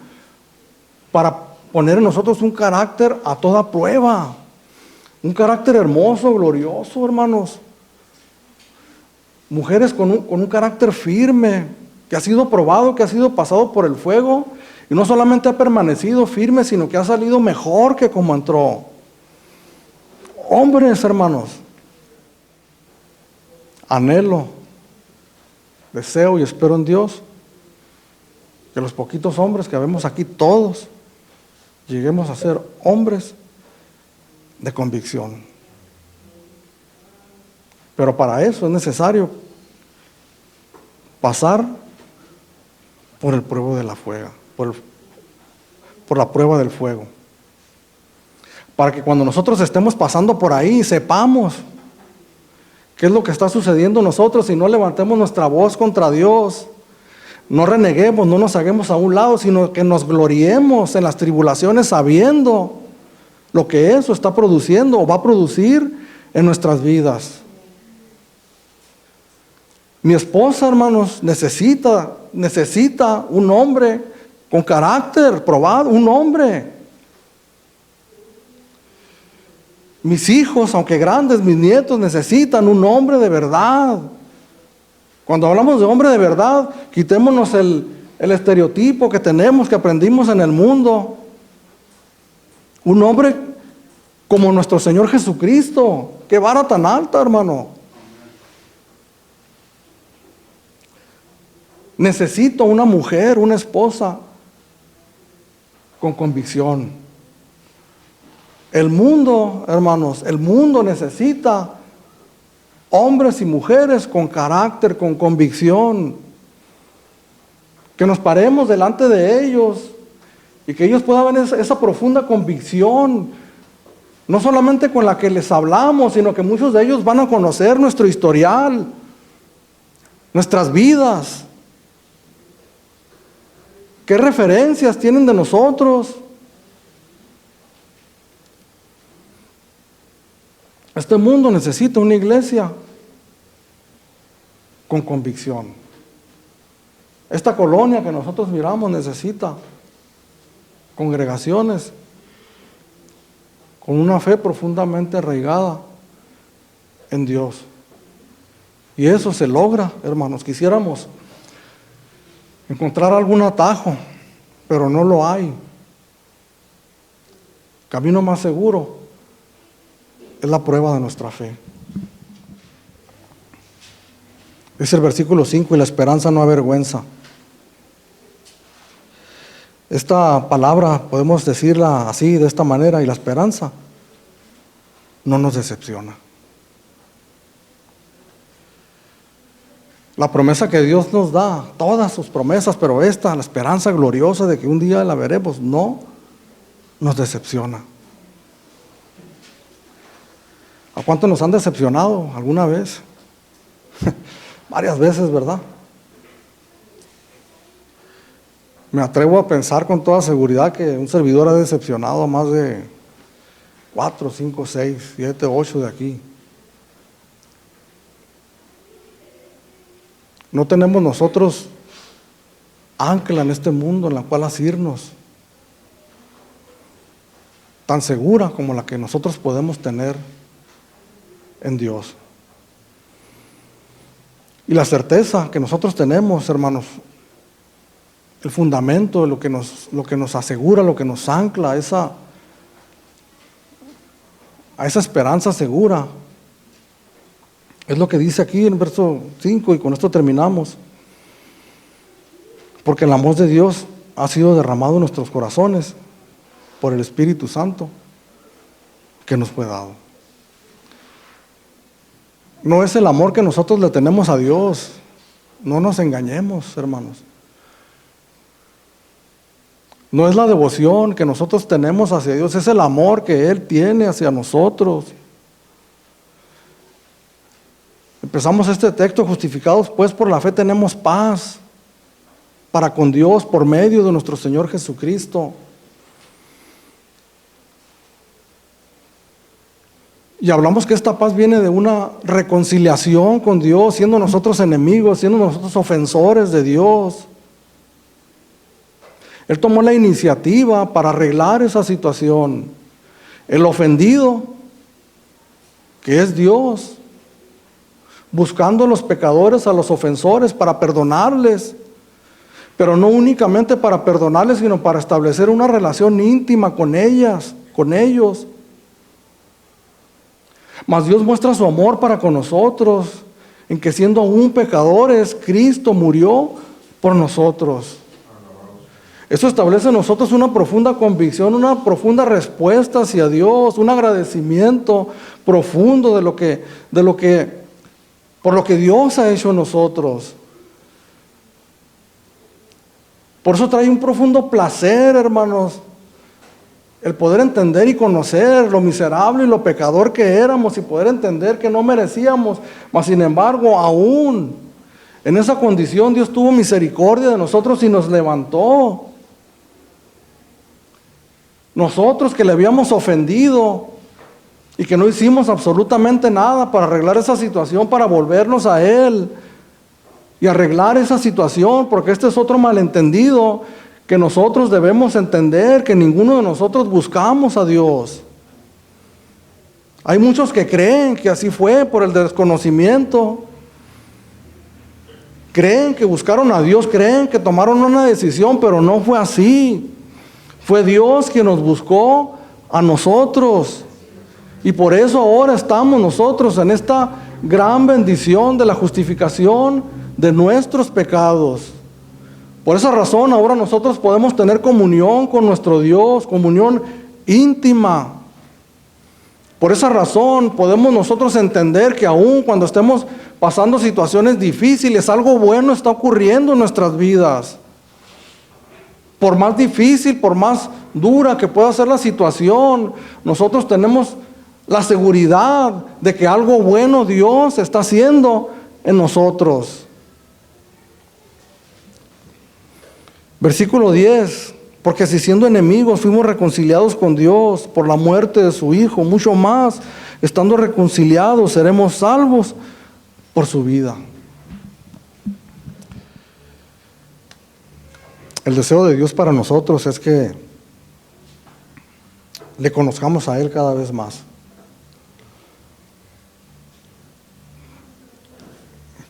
para poner en nosotros un carácter a toda prueba. Un carácter hermoso, glorioso, hermanos. Mujeres con un carácter firme, que ha sido probado, que ha sido pasado por el fuego, y no solamente ha permanecido firme, sino que ha salido mejor que como entró. Hombres, hermanos, anhelo, deseo y espero en Dios que los poquitos hombres que vemos aquí, todos, lleguemos a ser hombres de convicción. Pero para eso es necesario pasar por el prueba de la fuego, por la prueba del fuego. Para que cuando nosotros estemos pasando por ahí, sepamos qué es lo que está sucediendo nosotros, y no levantemos nuestra voz contra Dios. No reneguemos, no nos hagamos a un lado, sino que nos gloriemos en las tribulaciones, sabiendo lo que eso está produciendo o va a producir en nuestras vidas. Mi esposa, hermanos, necesita un hombre con carácter probado, un hombre. Mis hijos, aunque grandes, mis nietos, necesitan un hombre de verdad. Cuando hablamos de hombre de verdad, quitémonos el estereotipo que tenemos, que aprendimos en el mundo. Un hombre como nuestro Señor Jesucristo. ¡Qué vara tan alta, hermano! Necesito una mujer, una esposa con convicción. El mundo, hermanos, el mundo necesita hombres y mujeres con carácter, con convicción. Que nos paremos delante de ellos y que ellos puedan ver esa profunda convicción, no solamente con la que les hablamos, sino que muchos de ellos van a conocer nuestro historial, nuestras vidas. ¿Qué referencias tienen de nosotros? Este mundo necesita una iglesia con convicción. Esta colonia que nosotros miramos necesita congregaciones con una fe profundamente arraigada en Dios. Y eso se logra, hermanos. Quisiéramos encontrar algún atajo, pero no lo hay. Camino más seguro es la prueba de nuestra fe. Es el versículo 5, y la esperanza no avergüenza. Esta palabra podemos decirla así, de esta manera, y la esperanza no nos decepciona. La promesa que Dios nos da, todas sus promesas, pero esta, la esperanza gloriosa de que un día la veremos, no nos decepciona. ¿A cuánto nos han decepcionado alguna vez? Varias veces, ¿verdad? Me atrevo a pensar con toda seguridad que un servidor ha decepcionado a más de 4, 5, 6, 7, 8 de aquí. No tenemos nosotros ancla en este mundo en la cual asirnos, tan segura como la que nosotros podemos tener en Dios. Y la certeza que nosotros tenemos, hermanos, el fundamento de lo que nos asegura, lo que nos ancla a esa esperanza segura, es lo que dice aquí en verso 5, y con esto terminamos. Porque el amor de Dios ha sido derramado en nuestros corazones por el Espíritu Santo que nos fue dado. No es el amor que nosotros le tenemos a Dios. No nos engañemos, hermanos. No es la devoción que nosotros tenemos hacia Dios, es el amor que Él tiene hacia nosotros. Empezamos este texto: justificados pues por la fe tenemos paz para con Dios por medio de nuestro Señor Jesucristo. Y hablamos que esta paz viene de una reconciliación con Dios, siendo nosotros enemigos, siendo nosotros ofensores de Dios. Él tomó la iniciativa para arreglar esa situación. El ofendido, que es Dios, buscando a los pecadores, a los ofensores, para perdonarles. Pero no únicamente para perdonarles, sino para establecer una relación íntima con ellos. Mas Dios muestra su amor para con nosotros, en que siendo aún pecadores, Cristo murió por nosotros. Eso establece en nosotros una profunda convicción, una profunda respuesta hacia Dios, un agradecimiento profundo por lo que Dios ha hecho en nosotros. Por eso trae un profundo placer, hermanos, el poder entender y conocer lo miserable y lo pecador que éramos, y poder entender que no merecíamos, mas sin embargo, aún en esa condición Dios tuvo misericordia de nosotros y nos levantó. Nosotros que le habíamos ofendido y que no hicimos absolutamente nada para arreglar esa situación, para volvernos a Él y arreglar esa situación, porque este es otro malentendido que nosotros debemos entender, que ninguno de nosotros buscamos a Dios. Hay muchos que creen que así fue por el desconocimiento. Creen que buscaron a Dios, creen que tomaron una decisión, pero no fue así. Fue Dios quien nos buscó a nosotros. Y por eso ahora estamos nosotros en esta gran bendición de la justificación de nuestros pecados. Por esa razón ahora nosotros podemos tener comunión con nuestro Dios, comunión íntima. Por esa razón podemos nosotros entender que aun cuando estemos pasando situaciones difíciles, algo bueno está ocurriendo en nuestras vidas. Por más difícil, por más dura que pueda ser la situación, nosotros tenemos la seguridad de que algo bueno Dios está haciendo en nosotros. Versículo 10, porque si siendo enemigos fuimos reconciliados con Dios por la muerte de su Hijo, mucho más, estando reconciliados, seremos salvos por su vida. El deseo de Dios para nosotros es que le conozcamos a Él cada vez más.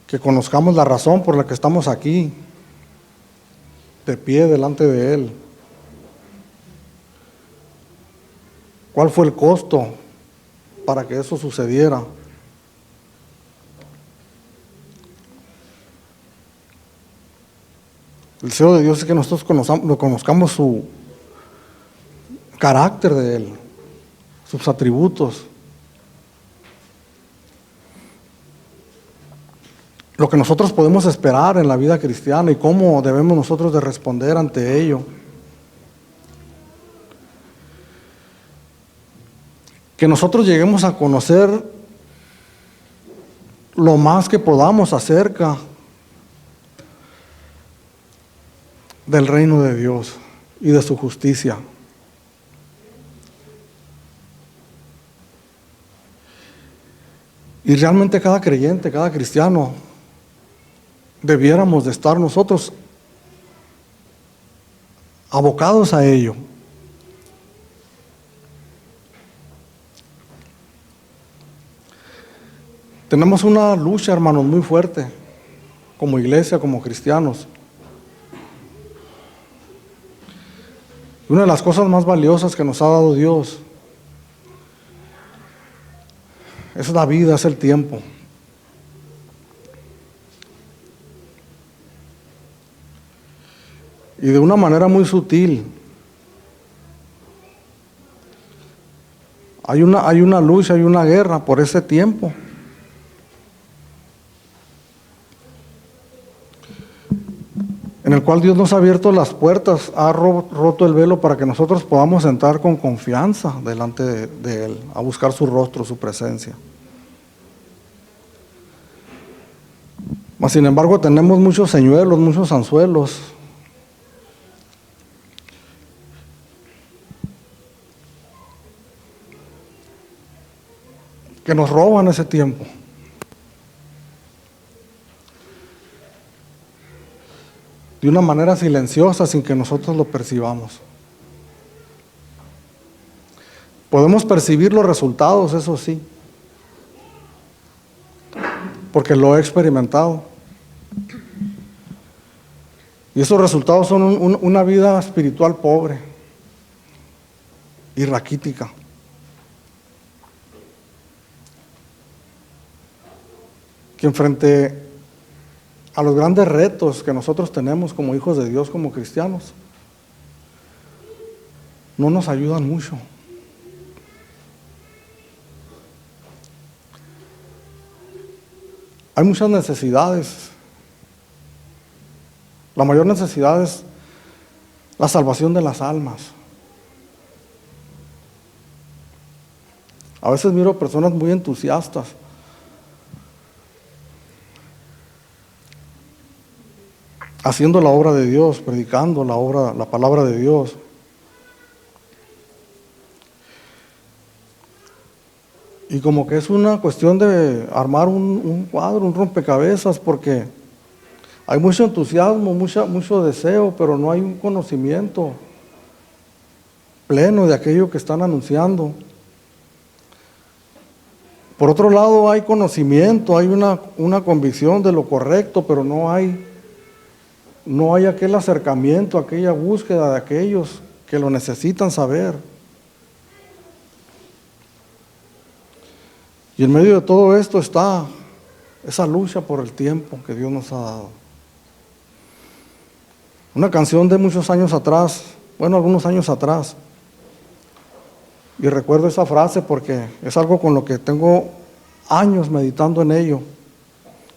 Que conozcamos la razón por la que estamos aquí, de pie delante de Él. ¿Cuál fue el costo para que eso sucediera? El deseo de Dios es que nosotros conozcamos su carácter de Él, sus atributos, lo que nosotros podemos esperar en la vida cristiana y cómo debemos nosotros de responder ante ello. Que nosotros lleguemos a conocer lo más que podamos acerca del reino de Dios y de su justicia. Y realmente cada creyente, cada cristiano, debiéramos de estar nosotros abocados a ello. Tenemos una lucha, hermanos, muy fuerte, como iglesia, como cristianos. Una de las cosas más valiosas que nos ha dado Dios es la vida, es el tiempo. Y de una manera muy sutil, hay una lucha, hay una guerra por ese tiempo. En el cual Dios nos ha abierto las puertas, ha roto el velo para que nosotros podamos entrar con confianza delante de Él, a buscar su rostro, su presencia. Mas sin embargo tenemos muchos señuelos, muchos anzuelos, que nos roban ese tiempo. De una manera silenciosa, sin que nosotros lo percibamos. Podemos percibir los resultados, eso sí, porque lo he experimentado. Y esos resultados son una vida espiritual pobre y raquítica. Que enfrente a los grandes retos que nosotros tenemos como hijos de Dios, como cristianos, no nos ayudan mucho. Hay muchas necesidades. La mayor necesidad es la salvación de las almas. A veces miro personas muy entusiastas, haciendo la obra de Dios, predicando la palabra de Dios. Y como que es una cuestión de armar un cuadro, un rompecabezas, porque hay mucho entusiasmo, mucho deseo, pero no hay un conocimiento pleno de aquello que están anunciando. Por otro lado, hay conocimiento, hay una convicción de lo correcto, pero no hay aquel acercamiento, aquella búsqueda de aquellos que lo necesitan saber. Y en medio de todo esto está esa lucha por el tiempo que Dios nos ha dado. Una canción de muchos años atrás, algunos años atrás, y recuerdo esa frase porque es algo con lo que tengo años meditando en ello.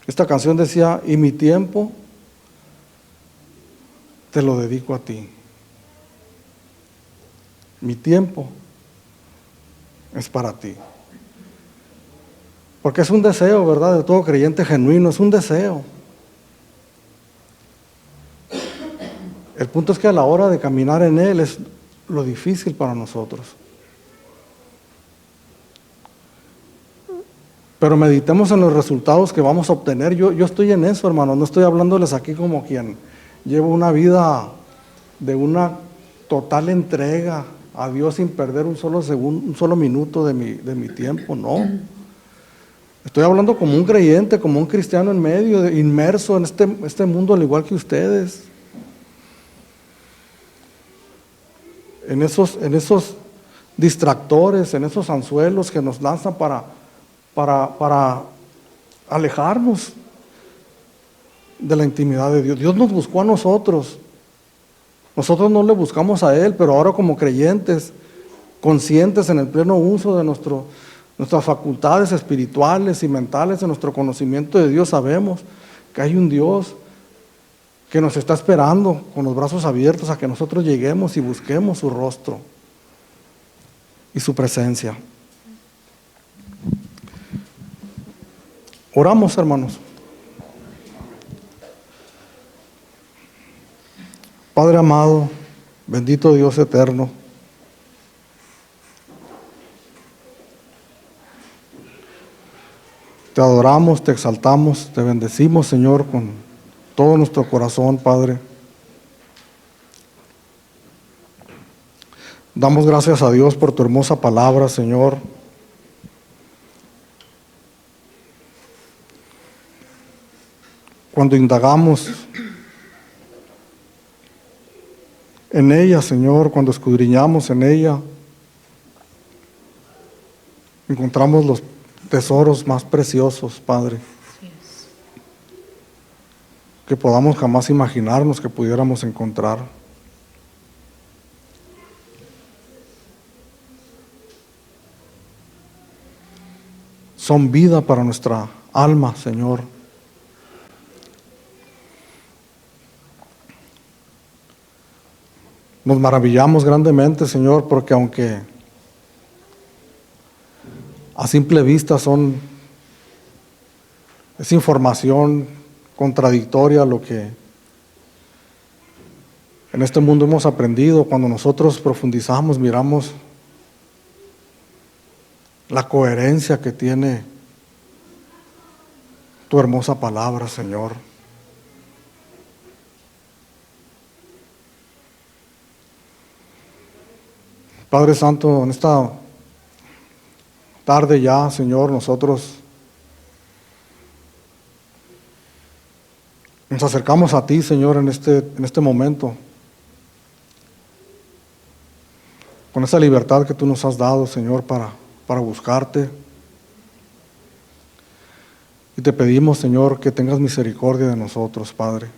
Esta canción decía: y mi tiempo te lo dedico a ti. Mi tiempo es para ti. Porque es un deseo, ¿verdad?, de todo creyente genuino, es un deseo. El punto es que a la hora de caminar en Él es lo difícil para nosotros. Pero meditemos en los resultados que vamos a obtener. Yo estoy en eso, hermano, no estoy hablándoles aquí como quien lleva una vida de una total entrega a Dios sin perder un solo segundo, un solo minuto de mi tiempo, no. Estoy hablando como un creyente, como un cristiano en medio, inmerso en este mundo al igual que ustedes. En esos distractores, en esos anzuelos que nos lanzan para alejarnos de la intimidad de Dios. Dios nos buscó a nosotros. Nosotros no le buscamos a Él, pero ahora como creyentes, conscientes en el pleno uso de nuestras facultades espirituales y mentales, de nuestro conocimiento de Dios, sabemos que hay un Dios que nos está esperando con los brazos abiertos a que nosotros lleguemos y busquemos su rostro y su presencia. Oramos, hermanos. Padre amado, bendito Dios eterno, te adoramos, te exaltamos, te bendecimos, Señor, con todo nuestro corazón, Padre. Damos gracias a Dios por tu hermosa palabra, Señor. Cuando indagamos en ella, Señor, cuando escudriñamos en ella, encontramos los tesoros más preciosos, Padre, que podamos jamás imaginarnos que pudiéramos encontrar. Son vida para nuestra alma, Señor. Nos maravillamos grandemente, Señor, porque aunque a simple vista es información contradictoria lo que en este mundo hemos aprendido, cuando nosotros profundizamos, miramos la coherencia que tiene tu hermosa palabra, Señor. Padre Santo, en esta tarde ya, Señor, nosotros nos acercamos a ti, Señor, en este momento, con esa libertad que tú nos has dado, Señor, para buscarte. Y te pedimos, Señor, que tengas misericordia de nosotros, Padre.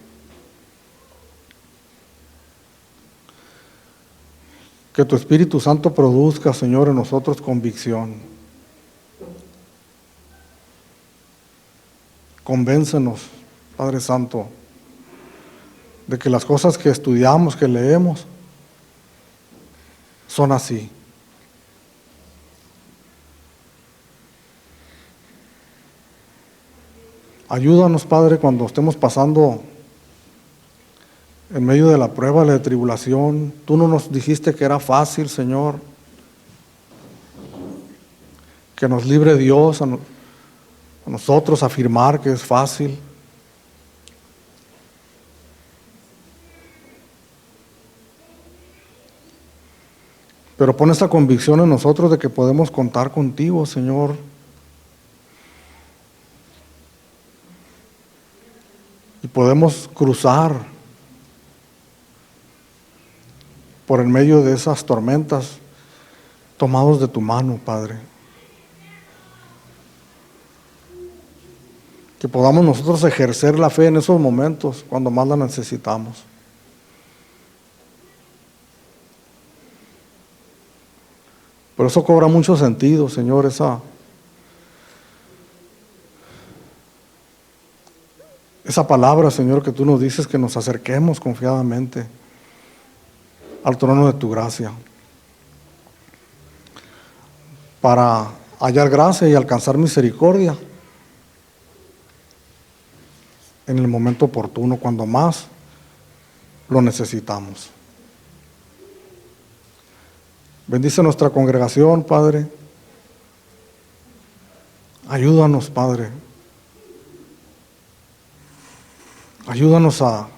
Que tu Espíritu Santo produzca, Señor, en nosotros convicción. Convéncenos, Padre Santo, de que las cosas que estudiamos, que leemos, son así. Ayúdanos, Padre, cuando estemos pasando en medio de la prueba, de la tribulación. Tú no nos dijiste que era fácil, Señor. Que nos libre Dios a nosotros afirmar que es fácil. Pero pon esta convicción en nosotros de que podemos contar contigo, Señor. Y podemos cruzar por en medio de esas tormentas, tomados de tu mano, Padre. Que podamos nosotros ejercer la fe en esos momentos, cuando más la necesitamos. Por eso cobra mucho sentido, Señor, esa palabra, Señor, que tú nos dices, que nos acerquemos confiadamente al trono de tu gracia, para hallar gracia y alcanzar misericordia en el momento oportuno, cuando más lo necesitamos. Bendice nuestra congregación, Padre. Ayúdanos, Padre. Ayúdanos a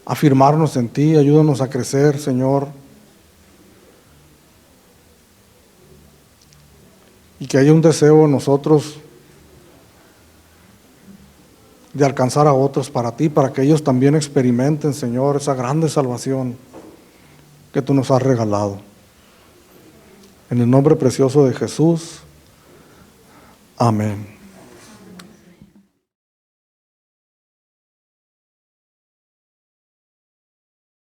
afirmarnos en ti, ayúdanos a crecer, Señor. Y que haya un deseo en nosotros de alcanzar a otros para ti, para que ellos también experimenten, Señor, esa grande salvación que tú nos has regalado. En el nombre precioso de Jesús. Amén.